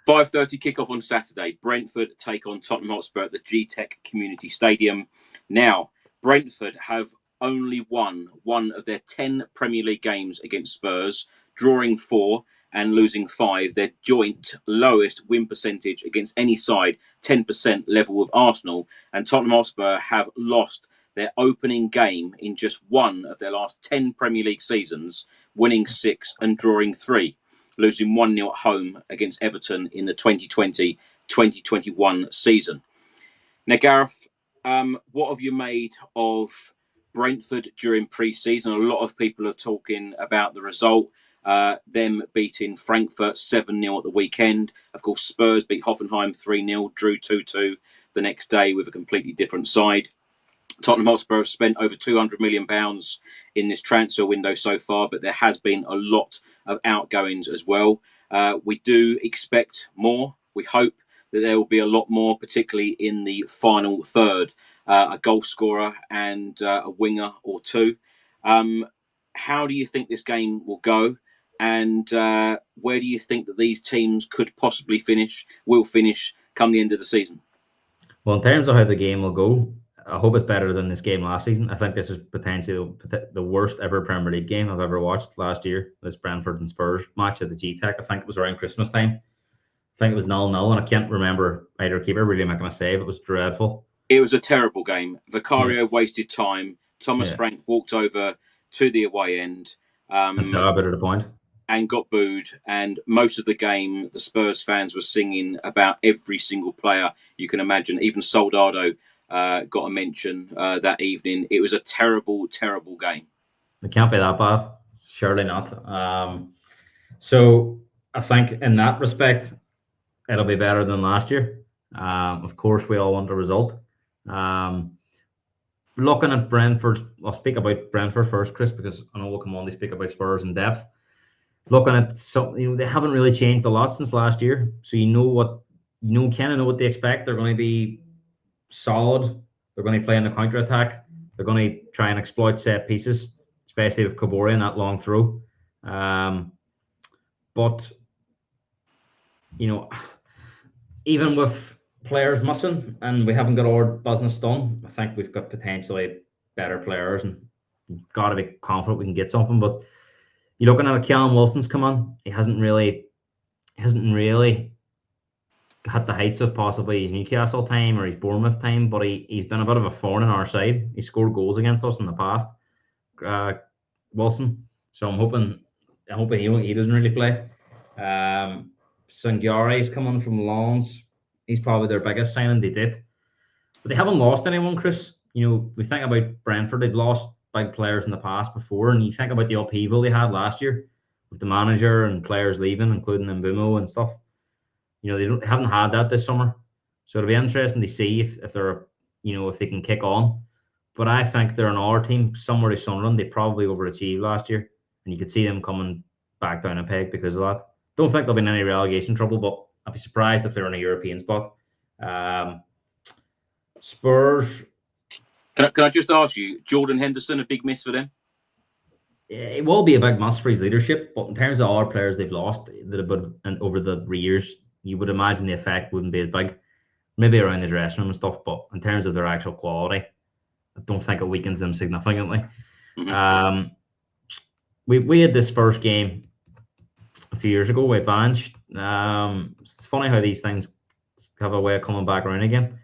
5:30 kickoff on Saturday. Brentford take on Tottenham Hotspur at the Gtech Community Stadium. Now, Brentford have only won one of their 10 Premier League games against Spurs, drawing 4 and losing 5. Their joint lowest win percentage against any side, 10% level with Arsenal. And Tottenham Hotspur have lost their opening game in just one of their last 10 Premier League seasons, winning 6 and drawing 3. Losing 1-0 at home against Everton in the 2020-2021 season. Now, Gareth, what have you made of Brentford during pre-season? A lot of people are talking about the result, them beating Frankfurt 7-0 at the weekend. Of course, Spurs beat Hoffenheim 3-0, drew 2-2 the next day with a completely different side. Tottenham Hotspur have spent over £200 million in this transfer window so far, but there has been a lot of outgoings as well. We do expect more. We hope that there will be a lot more, particularly in the final third, a goal scorer and a winger or two. How do you think this game will go? And where do you think that these teams could possibly will finish come the end of the season? Well, in terms of how the game will go, I hope it's better than this game last season. I think this is potentially the worst ever Premier League game I've ever watched last year. This Brentford and Spurs match at the Gtech. I think it was around Christmas time. I think it was 0-0, and I can't remember either keeper really making a save. It was dreadful. It was a terrible game. Vicario wasted time. Thomas Frank walked over to the away end. And so a bit of the point. And got booed. And most of the game, the Spurs fans were singing about every single player you can imagine. Even Soldado got a mention that evening. It was a terrible, terrible game. It can't be that bad. Surely not. So I think in that respect, it'll be better than last year. Of course, we all want a result. Looking at Brentford, I'll speak about Brentford first, Chris, because I know we'll come on to speak about Spurs in depth. Looking at they haven't really changed a lot since last year, so kind of know what they expect. They're going to be solid. They're going to play in the counter attack. They're going to try and exploit set pieces, especially with Kabore in that long throw. But even with players missing and we haven't got our business done, I think we've got potentially better players and got to be confident we can get something. But you're looking at Callum Wilson's come on. He hasn't really had the heights of possibly his Newcastle time or his Bournemouth time, but he's been a bit of a thorn in our side. He scored goals against us in the past, Wilson. So I'm hoping he doesn't really play. Sangiari's coming from Lens. He's probably their biggest signing they did. But they haven't lost anyone, Chris. We think about Brentford, they've lost big players in the past before, and you think about the upheaval they had last year with the manager and players leaving, including Mbumo and stuff. They haven't had that this summer. So it'll be interesting to see if they're, if they can kick on. But I think they're an our team, somewhere to Sunderland. They probably overachieved last year, and you could see them coming back down a peg because of that. Don't think there'll be any relegation trouble, but I'd be surprised if they're in a European spot. Spurs. Can I just ask you, Jordan Henderson, a big miss for them? It will be a big miss for his leadership, but in terms of our players they've lost and over the years, you would imagine the effect wouldn't be as big. Maybe around the dressing room and stuff, but in terms of their actual quality, I don't think it weakens them significantly. Mm-hmm. We had this first game a few years ago with Vange. It's funny how these things have a way of coming back around again.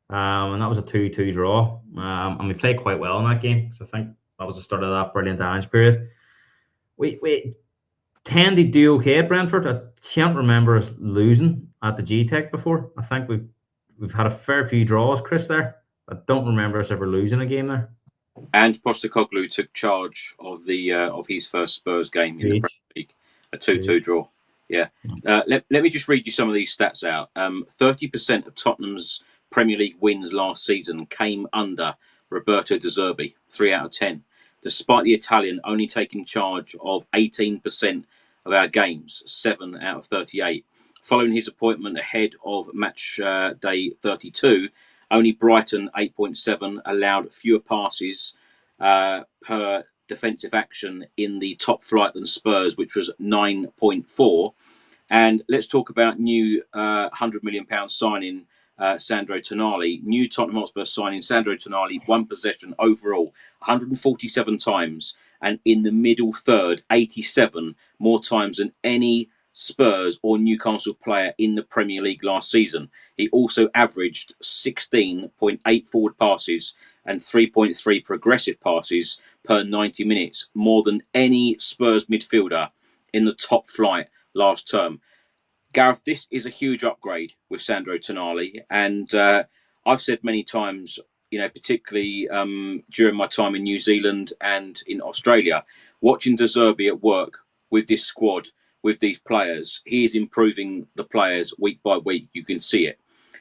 And that was a 2-2 draw. And we played quite well in that game. So I think that was the start of that brilliant Ange period. We tend to do okay at Brentford. I can't remember us losing at the Gtech before. I think we've had a fair few draws, Chris, there. I don't remember us ever losing a game there. And Postecoglou took charge of his first Spurs game in the Premier League. A 2-2 draw. Yeah. Let me just read you some of these stats out. 30% of Tottenham's Premier League wins last season came under Roberto De Zerbi, 3 out of 10. Despite the Italian only taking charge of 18% of our games, 7 out of 38. Following his appointment ahead of match day 32, only Brighton, 8.7, allowed fewer passes per defensive action in the top flight than Spurs, which was 9.4. And let's talk about new £100 million signing Sandro Tonali. New Tottenham Hotspur signing Sandro Tonali, one possession overall, 147 times, and in the middle third, 87 more times than any Spurs or Newcastle player in the Premier League last season. He also averaged 16.8 forward passes and 3.3 progressive passes per 90 minutes, more than any Spurs midfielder in the top flight last term. Gareth, this is a huge upgrade with Sandro Tonali, and I've said many times, particularly during my time in New Zealand and in Australia, watching De Zerbi at work with this squad, with these players, he is improving the players week by week. You can see it,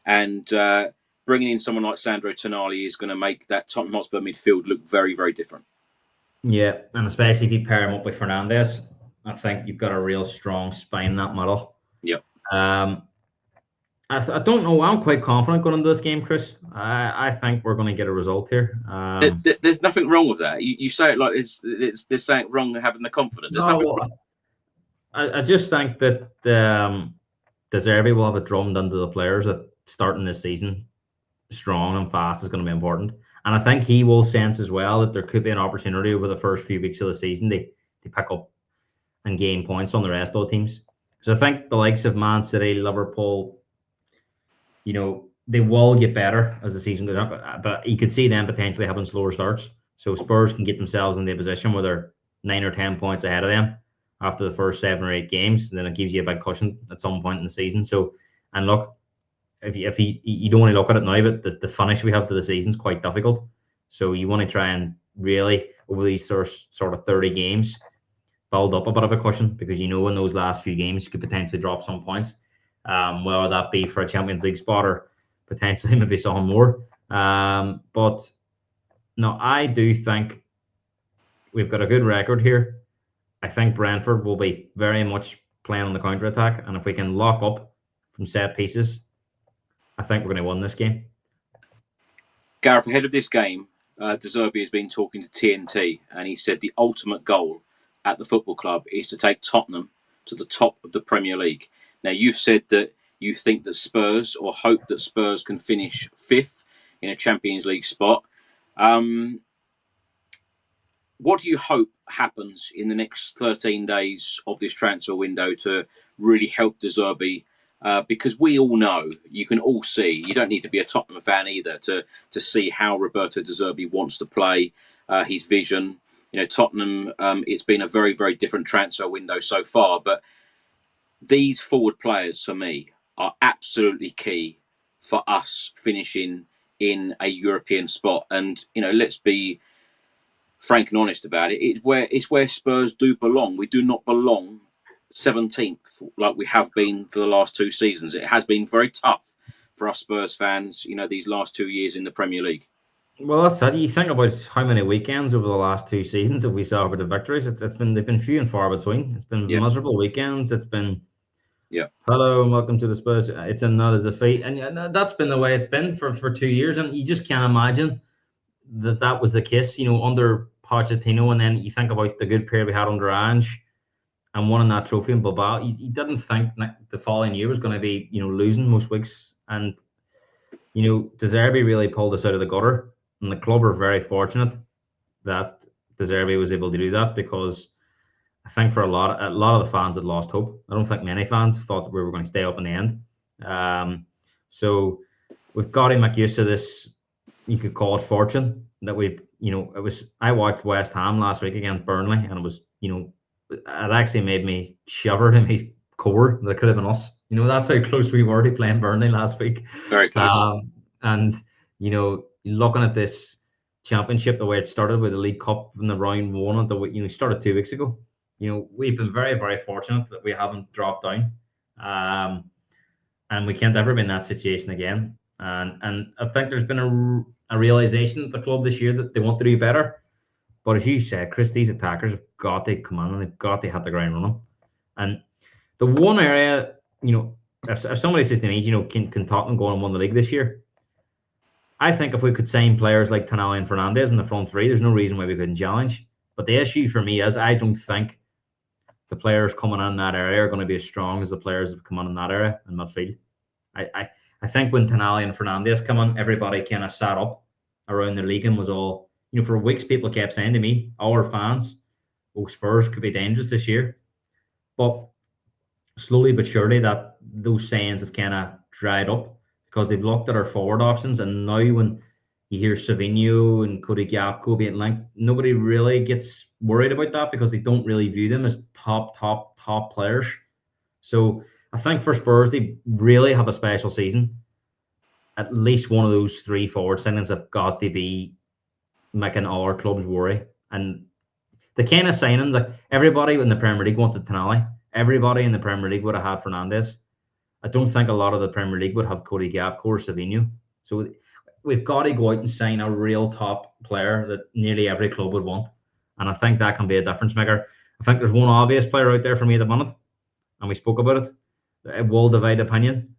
and bringing in someone like Sandro Tonali is going to make that Tottenham Hotspur midfield look very, very different. Yeah, and especially if you pair him up with Fernandes, I think you've got a real strong spine in that middle. Yep. I don't know. I'm quite confident going into this game, Chris. I think we're going to get a result here. There's nothing wrong with that. You say it like there's something wrong with having the confidence. There's nothing wrong. I just think that De Zerbi will have it drummed into the players that starting this season strong and fast is going to be important. And I think he will sense as well that there could be an opportunity over the first few weeks of the season to pick up and gain points on the rest of the teams. So I think the likes of Man City, Liverpool, they will get better as the season goes on. But you could see them potentially having slower starts. So Spurs can get themselves in the position where they're 9 or 10 points ahead of them after the first 7 or 8 games. And then it gives you a big cushion at some point in the season. So, and look, if you don't want to look at it now, but the finish we have to the season is quite difficult. So you want to try and really, over these sort of 30 games, build up a bit of a cushion, because in those last few games you could potentially drop some points, whether that be for a Champions League spot or potentially maybe some more. But no, I do think we've got a good record here. I think Brentford will be very much playing on the counter-attack, and if we can lock up from set pieces, I think we're going to win this game. Gareth, ahead of this game, De Zerbi has been talking to TNT, and he said the ultimate goal at the football club is to take Tottenham to the top of the Premier League. Now, you've said that you think that Spurs, or hope that Spurs can finish 5th in a Champions League spot. What do you hope happens in the next 13 days of this transfer window to really help De Zerbi? Because we all know, you can all see, you don't need to be a Tottenham fan either to see how Roberto De Zerbi wants to play, his vision. Tottenham, it's been a very, very different transfer window so far, but these forward players, for me, are absolutely key for us finishing in a European spot. And, let's be frank and honest about it. It's where Spurs do belong. We do not belong 17th like we have been for the last 2 seasons. It has been very tough for us Spurs fans, these last 2 years in the Premier League. Well, that's it. You think about how many weekends over the last 2 seasons have we celebrated victories. They've been few and far between. It's been miserable weekends. It's been hello and welcome to the Spurs. It's another defeat, and that's been the way it's been for 2 years. And you just can't imagine that was the case, under Pochettino. And then you think about the good period we had under Ange and winning that trophy in Bilbao. You didn't think the following year was going to be, losing most weeks. And De Zerbi really pulled us out of the gutter. And the club are very fortunate that De Zerbi was able to do that, because I think for a lot of the fans had lost hope. I don't think many fans thought that we were going to stay up in the end. So we've got to make use of this, you could call it fortune, that we've, I watched West Ham last week against Burnley, and it was, it actually made me shiver to my core that it could have been us. That's how close we were to playing Burnley last week. Very close. And, looking at this championship, the way it started with the League Cup in the round 1 of the started 2 weeks ago. We've been very, very fortunate that we haven't dropped down. And we can't ever be in that situation again. And I think there's been a realization at the club this year that they want to do better. But as you said, Chris, these attackers have got to come on and they've got to hit the ground running. And the one area, if somebody says to me, can Tottenham go and win the league this year? I think if we could sign players like Tonali and Fernandes in the front three, there's no reason why we couldn't challenge. But the issue for me is I don't think the players coming in that area are going to be as strong as the players that have come in that area in midfield. I think when Tonali and Fernandes come in, everybody kind of sat up around the league and was all, for weeks people kept saying to me, our fans, oh, Spurs could be dangerous this year. But slowly but surely that those sayings have kind of dried up because they've looked at our forward options, and now when you hear Savinho and Cody Gakpo being linked, nobody really gets worried about that because they don't really view them as top players. So I think for Spurs, they really have a special season. At least one of those three forward signings have got to be making all our clubs worry. And the kind of signing, like everybody in the Premier League wanted Tonali. Everybody in the Premier League would have had Fernandes. I don't think a lot of the Premier League would have Cody Gakpo or Savinho. So we've got to go out and sign a real top player that nearly every club would want. And I think that can be a difference maker. I think there's one obvious player out there for me at the minute, and we spoke about it. It will divide opinion,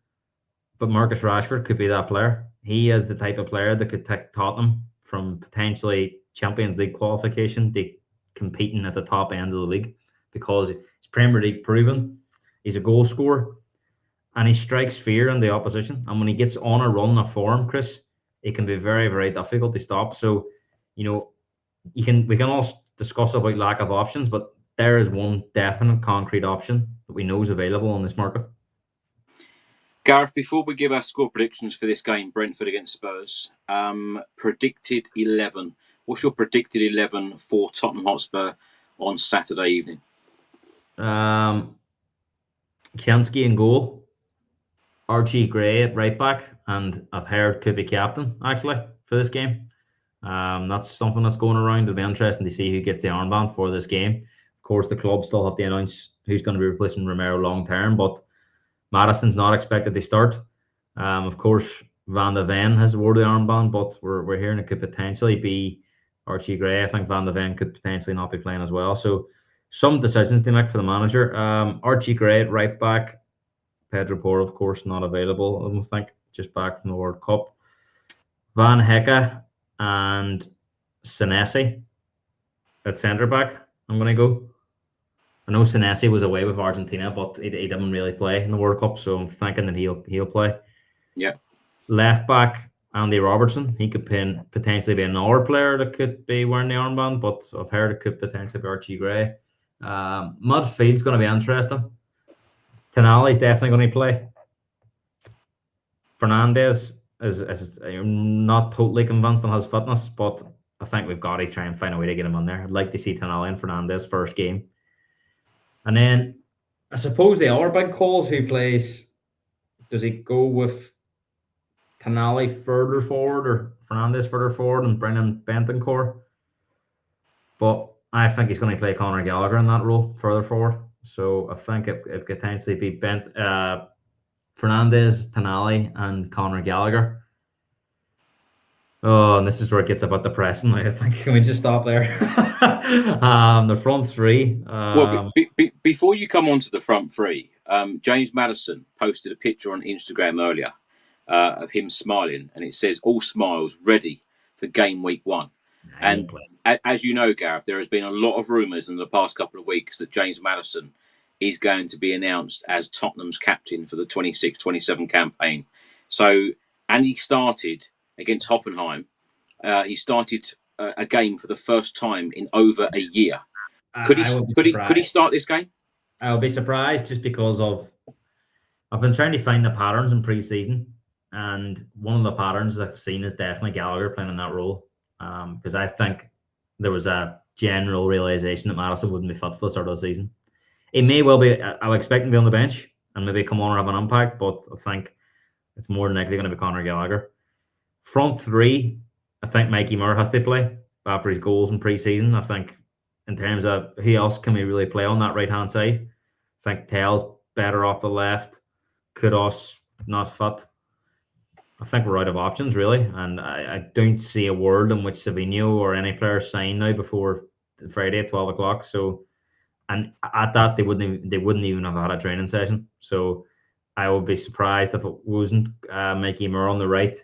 but Marcus Rashford could be that player. He is the type of player that could take Tottenham from potentially Champions League qualification to competing at the top end of the league because he's Premier League proven. He's a goal scorer and he strikes fear in the opposition. And when he gets on a run of form, Chris, it can be very, very difficult to stop. So, we can all discuss about lack of options, but there is one definite concrete option that we know is available in this market. Gareth, before we give our score predictions for this game, Brentford against Spurs, predicted 11. What's your predicted 11 for Tottenham Hotspur on Saturday evening? Kansky in goal, Archie Gray at right back, and I've heard could be captain actually for this game. That's something that's going around. It'll be interesting to see who gets the armband for this game. Of course, the club still have to announce who's going to be replacing Romero long term, but Madison's not expected to start. Of course, Van de Ven has wore the armband, but we're hearing it could potentially be Archie Gray. I think Van de Ven could potentially not be playing as well. So some decisions to make for the manager. Archie Gray at right back. Pedro Porro, of course, not available, I don't think. Just back from the World Cup. Van Hecke and Senesi at centre back. I'm going to go. I know Senesi was away with Argentina, but he didn't really play in the World Cup, so I'm thinking that he'll play. Yeah. Left back, Andy Robertson. He could potentially be another player that could be wearing the armband, but I've heard it could potentially be Archie Gray. Midfield's going to be interesting. Tonali's definitely going to play. Fernandes is not totally convinced on his fitness, but I think we've got to try and find a way to get him on there. I'd like to see Tonali and Fernandes first game. And then I suppose the other big calls, who plays, does he go with Tonali further forward or Fernandes further forward and bring in Bentancur? But I think he's going to play Conor Gallagher in that role further forward. So I think it could potentially be Fernandes, Tonali, and Conor Gallagher. Oh, and this is where it gets a bit depressing. I think. Can we just stop there? The front three. Well, before you come on to the front three, James Maddison posted a picture on Instagram earlier of him smiling, and it says, "All smiles, ready for game week 1." And as you know, Gareth, there has been a lot of rumours in the past couple of weeks that James Maddison is going to be announced as Tottenham's captain for the 26-27 campaign. So, and he started against Hoffenheim. He started a game for the first time in over a year. Could he start this game? I'll be surprised just because I've been trying to find the patterns in pre-season, and one of the patterns I've seen is definitely Gallagher playing in that role. Because I think there was a general realization that Maddison wouldn't be fit for the start of the season. He may well be. I would expect him to be on the bench and maybe come on and have an impact, but I think it's more than likely going to be Conor Gallagher. Front three, I think Mikey Moore has to play after his goals in pre-season. I think in terms of who else can we really play on that right-hand side, I think Tell's better off the left. Kudos, not fit. I think we're out of options, really. And I don't see a world in which Savinho or any player sign now before Friday at 12 o'clock. So, and at that, they wouldn't even have had a training session. So I would be surprised if it wasn't Mikey Moore on the right,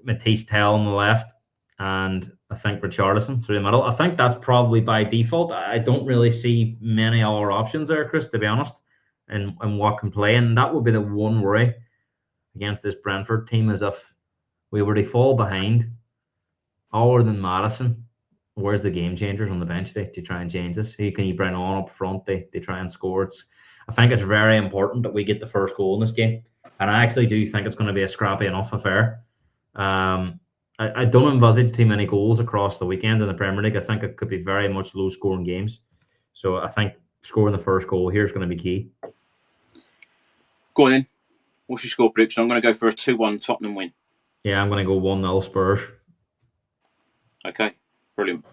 Matisse Tell on the left, and I think Richarlison through the middle. I think that's probably by default. I don't really see many other options there, Chris, to be honest, and what can play. And that would be the one worry against this Brentford team, is if we were to fall behind, other than Madison, where's the game changers on the bench to try and change this? Who can you bring on up front? They try and score. I think it's very important that we get the first goal in this game. And I actually do think it's going to be a scrappy enough affair. I don't envisage too many goals across the weekend in the Premier League. I think it could be very much low-scoring games. So I think scoring the first goal here is going to be key. Go on then. What's your score prediction? I'm going to go for a 2-1 Tottenham win. Yeah, I'm going to go 1-0 Spurs. Okay, brilliant.